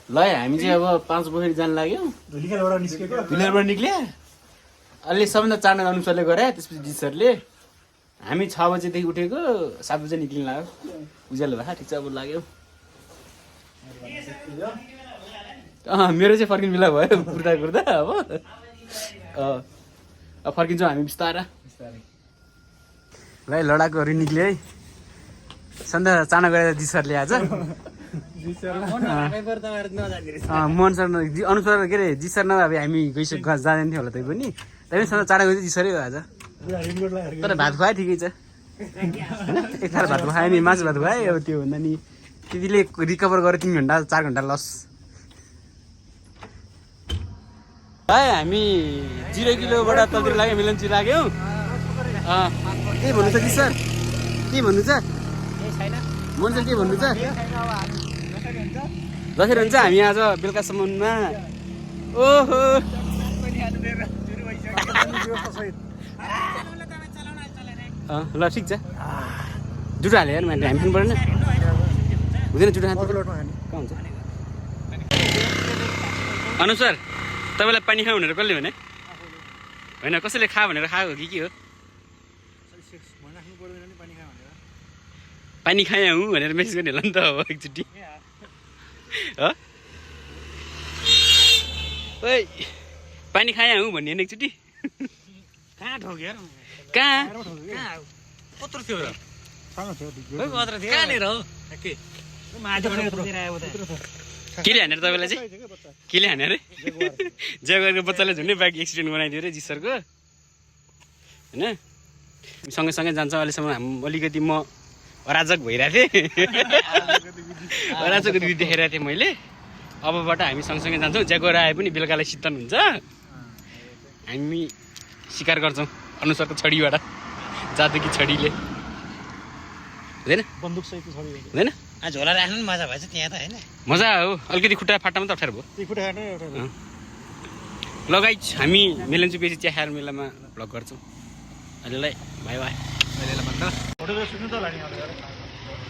ल हामी चाहिँ अब 5 पोखरी जान लाग्यौँ। धुलिखेलबाट निक्ले अलि सबभन्दा चाँडो अनुसारले गरे। त्यसपछि जिसरले हामी 6 बजेदेखि उठेको 7 बजे निक्लिन लाग्यो। उज्यालो भए ठिक छ अब लाग्यो। मेरो चाहिँ फर्किने बेला भयो कुर्दा कुर्दा अब फर्किन्छौँ हामी बिस्तारा। ल लडाकुहरू निक्ल्यो है। सन्ध्या चाँडो गरेर जिसरले आज मोहन सर अनुसार के अरे जिसर नभए हामी जाँदैन थियो होला तै पनि सन्ध्या चाँडो गएर जिसरै हो आज। तर भात खुवायो ठिकै छ होइन। एक थाल भात खुवायो नि मासु भात खुवायो। अब त्यो भन्दा नि त्यतिले रिकभर गरेर 3 घन्टा 4 घन्टा लस। है हामी 0 किलोबाट तलतिर लाग्यो मिलन्ची लाग्यौँ। के भन्नु छ जिसर? के भन्नु छ? मोहन सर के भन्नु छ? जसरी हुन्छ हामी आज बेलुकासम्ममा ओहो ल ठिक छ। जुठो हाल्यो यार मान्छे हामी पनि परेन हुँदैन जुठो हाल्नु कहाँ हुन्छ? अनुसार तपाईँलाई पानी खाऊ भनेर कसले भने? होइन कसैले खा भनेर खाएको कि के हो? पानी खाएँ हुँ भनेर मेसेज गर्ने होला नि त अब एकचोटि। ओइ पानी खाएँ हुँ भन्ने एकचोटि। कहाँ ठोक्यो? कहाँ कत्रो थियो र? कहाँनिर हो? केले हानेर तपाईँलाई चाहिँ? केले हाने अरे? जगरको बच्चाले झुन्डै बाइक एक्सिडेन्ट बनाइदियो अरे जिसरको होइन। सँगै जान्छौँ। अहिलेसम्म अलिकति म अराजक भइरहेको थिएँ। अराजकको दिदी देखाइरहेको थिएँ मैले। अबबाट हामी सँगसँगै जान्छौँ। ज्यागोर आए पनि बेलुकालाई शीतल हुन्छ। हामी शिकार गर्छौँ अनुसारको छडीबाट। जादुकी छडीले हुँदैन? बन्दुकसहितको छडी हुँदैन? झोला राख्नु पनि मजा भएछ त्यहाँ त होइन? मजा हो। अलिकति खुट्टा फाट्टामा त अप्ठ्यारो भयो। लगाइ हामी मेलन्चु बेसी चिया खाएर मेलामा भ्लग गर्छौँ। अहिलेलाई बाई बाई।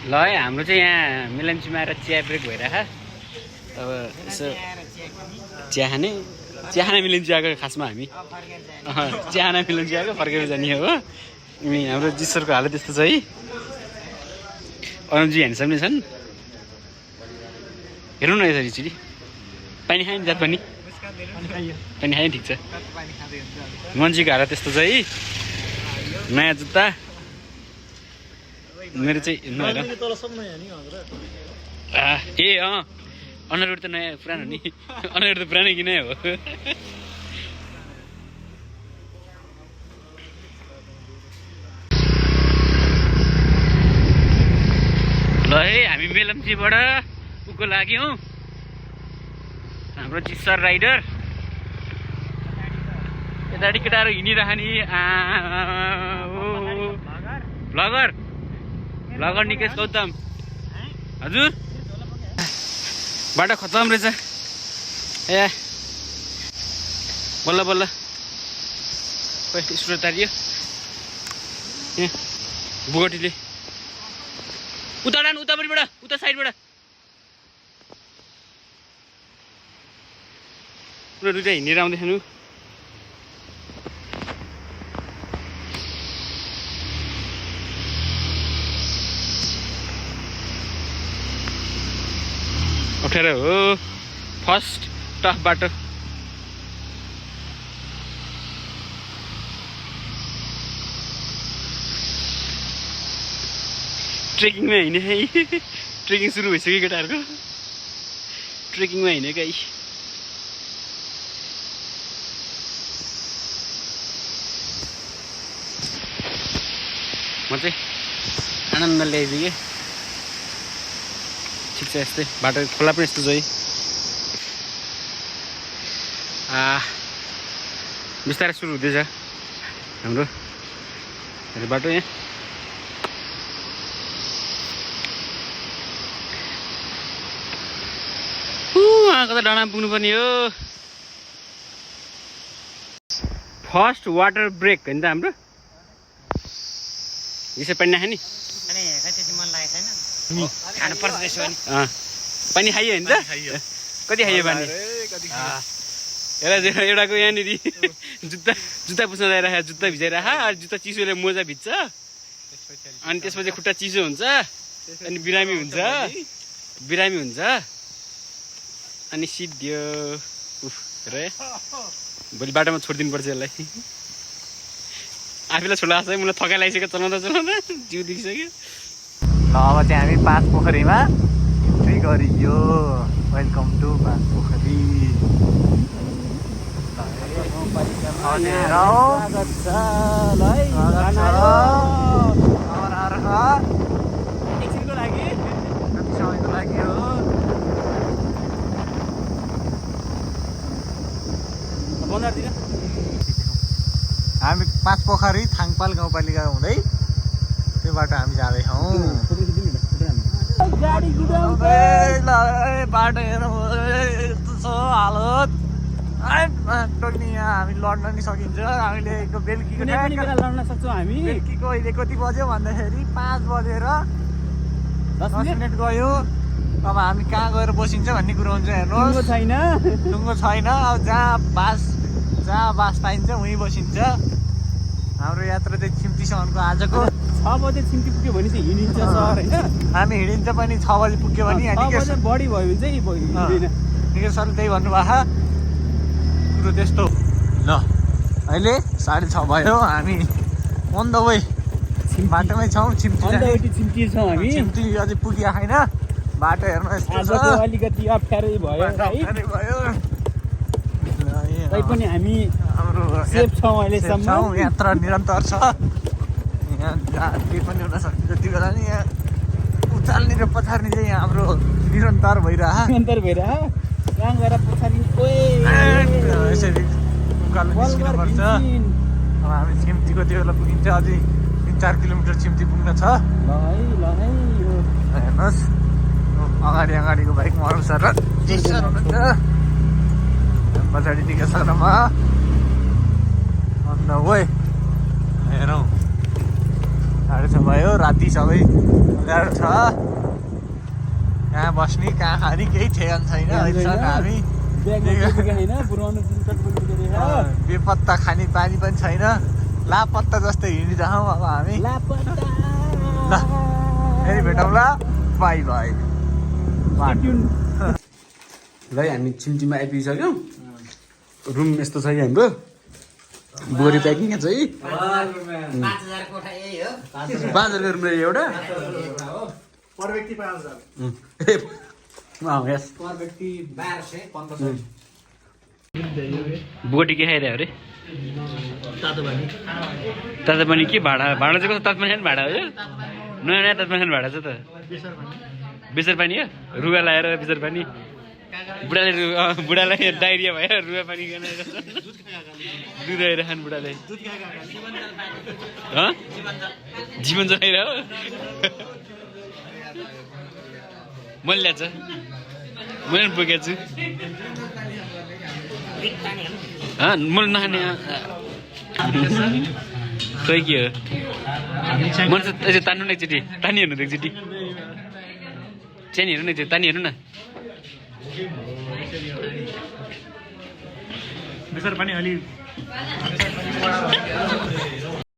ल है हाम्रो चाहिँ यहाँ मेलन्चुमा आएर चिया ब्रेक भइरहेको। अब यसो चिया खाने मिलन्चु आएको खासमा हामी चिया खाना मिलन्चु आएको फर्केर जाने हो। अनि हाम्रो जिसरको हालत त्यस्तो छ है। अनुजी ह्यान्डसम नै छन्। हेर्नु न यसरी चिडी पानी खायो नि जात पनि पानी खायो ठिक छ। मान्छेको हालत त्यस्तो छ है। नयाँ जुत्ता मेरो चाहिँ नहेर ए अनुहारहरू त नयाँ पुरानो नि। अनुहार त पुरानै किनै हो। ल है हामी मेलम्चीबाट उको लाग्यौँ। हाम्रो जिसर राइडर यताडि केटाहरू हिँडिरहने। भ्लगर निकेश गौतम हजुर बाटो खतम रहेछ। ए बल्ल बल्ल खोइ स्टुडियो तारियो। ए बुगटीले उता डान उतापट्टिबाट उता साइडबाट पुरा दुइटा हिँडेर आउँदैछन्। अप्ठ्यारो हो फर्स्ट टफ बाटो। ट्रेकिङमा हिँडे है। ट्रेकिङ सुरु भइसक्यो केटाहरूको। ट्रेकिङमा हिँडेको है। म चाहिँ आनन्द ल्याइदिएँ। ठिक छ यस्तै बाटो खोला पनि यस्तो छ है। बिस्तारै सुरु हुँदैछ हाम्रो बाटो। यहाँ कता डाँडा पुग्नुपर्ने हो। फर्स्ट वाटर ब्रेक होइन त हाम्रो। यसो पानी नखाने मन लागेको छैन खानुपर्छ त्यसो भने। पानी खाइयो होइन त? कति खायो पानी एउटाको यहाँनिर जुत्ता पुस्न लगाइराख जुत्ता भिजाइराख जुत्ता चिसोले मोजा भिज्छ अनि त्यसपछि खुट्टा चिसो हुन्छ अनि बिरामी हुन्छ अनि सिद्धियो र भोलि बाटोमा छोडिदिनु पर्छ यसलाई आफैलाई छोड्ला छ मलाई थकाइ लागिसक्यो चलाउँदा जिउ दुखिसक्यो ल अब चाहिँ हामी पाँच पोखरीमा इन्ट्री गरियो वेलकम टु पाँच पोखरी एकछिनको लागि समयको लागि हो बन्दातिर हामी पाँच पोखरी थाङपाल गाउँपालिका हुँदै त्यो बाटो हामी जाँदैछौँ बाटो हेरौँ यस्तो छ हालत टोक्ने यहाँ हामी लड्न नि सकिन्छ हामीले बेलुकीको लड्न सक्छौँ हामी बेलुकीको अहिले कति बज्यो भन्दाखेरि 5 बजेर 10 मिनट गयो अब हामी कहाँ गएर बसिन्छ भन्ने कुरो हुन्छ हेर्नुहोस् टुङ्गो छैन अब जहाँ बास पाइन्छ उहीँ बसिन्छ हाम्रो यात्रा चाहिँ छिम्तीसम्मको आजको 6 बजे छिम्ती पुग्यो भने चाहिँ हिँडिन्छ सहर होइन हामी हिँडिन्छ पनि 6 बजी पुग्यो भने बढी भयो भने चाहिँ निकै सरले त्यही भन्नुभएको कुरो त्यस्तो ल अहिले 6:30 भयो हामी अन द वे बाटोमै छौँ छिम्ती छौँ हामी छिम्ती अझै पुगिया छैन बाटो हेर्नु यस्तो अलिकति अप्ठ्यारै भयो भयो तैपनि हामी हाम्रो सेफ छौँ अहिलेसम्म यात्रा निरन्तर छ यहाँ केही पनि हुन सक्छ जति बेला नि यहाँ उचाल्ने र पछार्ने चाहिँ यहाँ हाम्रो निरन्तर भइरह यहाँ गएर पछाडि यसरी उकालो निस्किनुपर्छ अब हामी छिम्तीको त्यो बेला पुगिन्छ अझै 3-4 किलोमिटर छिम्ती पुग्न छ हेर्नुहोस् अगाडिको बाइक मरम सर र जेसर हुनुहुन्छ पछाडिदेखि सरमा अन्त वे हेरौँ 6:30 भयो राति सबै उनीहरू छ कहाँ बस्ने कहाँ खाने केही ठेगान छैन अहिलेसम्म हामी बेपत्ता खाने बानी पनि छैन लापत्ता जस्तै हिँडिरहौँ अब हामी ल फेरि भेटौँला बाई बाई ल हामी छिम्तीमा आइपुगिसक्यौँ रुम यस्तो छ कि हाम्रो बोरी प्याकिङ छ है 5000 कोठा यही हो 5000 रुम एउटा पर व्यक्ति 5000 यस पर व्यक्ति 1200 बोटी के खाइरह्यो अरे तातो पानी के भाडा चाहिँ कस्तो तात्माखाने भाडा हो यो नयाँ तात्माखाने भाडा छ त बेसर पानी हो रुगा लगाएर बेसर पानी बुढालाई डाइरिया भयो रुगा पानी दुध आएर खानु बुढाले जीवन चलाइरह मैले ल्याएको छ मैले पनि बोकेको छु मैले नखाने खै के हो मैले चाहिँ तान्नु न एकचोटि तानी हेर्नु त एकचोटि चेनी हेर्नु न एकचोटि तानी हेर्नु न बेसर पनि अलि